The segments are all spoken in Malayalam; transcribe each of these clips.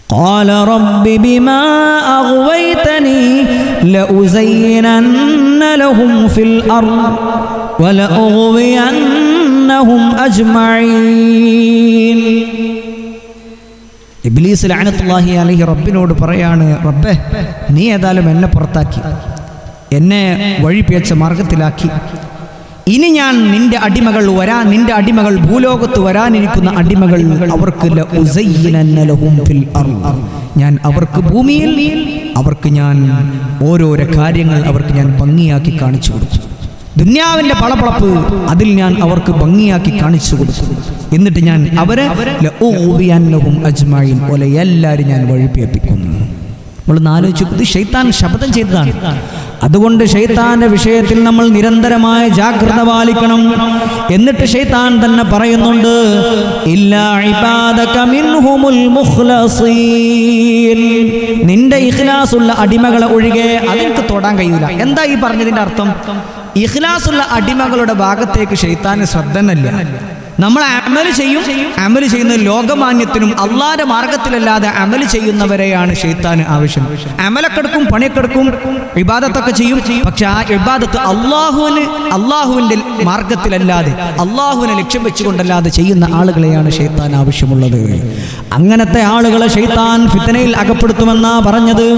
قال رب بما أغويتني لأزينن لهم في الأرض ولأغوينهم أجمعين. ഇബ്ലീസ് ലഅനത്തുല്ലാഹി അലൈഹി റബ്ബിനോട് പറയാണ്, റബ്ബേ, നീ ഏതായാലും എന്നെ പുറത്താക്കി, എന്നെ വഴിപിഴച്ച മാർഗത്തിലാക്കി. ഇനി ഞാൻ നിന്റെ അടിമകൾ ഭൂലോകത്ത് വരാനിരിക്കുന്ന അടിമകൾ, അവർക്ക് ഞാൻ അവർക്ക് ഭൂമിയിൽ അവർക്ക് ഞാൻ ഓരോരോ കാര്യങ്ങൾ അവർക്ക് ഞാൻ ഭംഗിയാക്കി കാണിച്ചു കൊടുക്കും. ദുന്യാവിന്റെ പളപളപ്പ് അതിൽ ഞാൻ അവർക്ക് ഭംഗിയാക്കി കാണിച്ചു കൊടുക്കും. എന്നിട്ട് ഞാൻ അവരെ അജ്മഈൻ പോലെ എല്ലാവരും ഞാൻ വഴിപിഴപ്പിക്കും. നമ്മളൊന്ന് ആലോചിച്ചു, ഇത് ശൈത്താൻ ശപഥം ചെയ്തതാണ്. അതുകൊണ്ട് ശൈത്താന്റെ വിഷയത്തിൽ നമ്മൾ നിരന്തരമായ ജാഗ്രത പാലിക്കണം. എന്നിട്ട് ശൈത്താൻ തന്നെ പറയുന്നുണ്ട്, ഇല്ലാ ഇബാദക മിൻഹുമുൽ മുഖ്ലസീൻ, നിന്റെ ഇഖ്ലാസുള്ള അടിമകളെ ഒഴികെ അതിൽക്ക് തൊടാൻ കഴിയൂല. എന്താ ഈ പറഞ്ഞതിന്റെ അർത്ഥം? ഇഖ്ലാസുള്ള അടിമകളുടെ ഭാഗത്തേക്ക് ശൈത്താന് ശ്രദ്ധനല്ല. നമ്മൾ അമല് ചെയ്യുന്ന ലോകമാന്യത്തിനും അള്ളാന്റെ മാർഗത്തിലല്ലാതെ അമല് ചെയ്യുന്നവരെയാണ് ശൈത്താന് ആവശ്യം. അമലക്കെടുക്കും, പണിയെടുക്കും, ഇബാദത്തൊക്കെ ചെയ്യും. പക്ഷെ ആ ഇബാദത്ത് അള്ളാഹുവിന്റെ മാർഗത്തിലല്ലാതെ, അള്ളാഹുവിനെ ലക്ഷ്യം വെച്ചുകൊണ്ടല്ലാതെ ചെയ്യുന്ന ആളുകളെയാണ് ശൈത്താൻ ആവശ്യമുള്ളത്. അങ്ങനത്തെ ആളുകളെ ശൈത്താൻ ഫിത്നയിൽ അകപ്പെടുത്തുമെന്നാ പറഞ്ഞത്.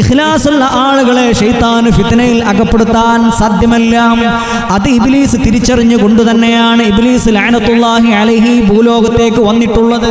ഇഖ്ലാസുള്ള ആളുകളെ ശൈത്താൻ ഫിത്നയിൽ അകപ്പെടുത്താൻ സാധ്യമല്ല. അത് ഇബ്ലീസ് തിരിച്ചറിഞ്ഞുകൊണ്ട് തന്നെയാണ് ഇബ്ലീസ് ലഅനത്തുല്ലാഹി അലൈഹി ഭൂലോകത്തേക്ക് വന്നിട്ടുള്ളത്.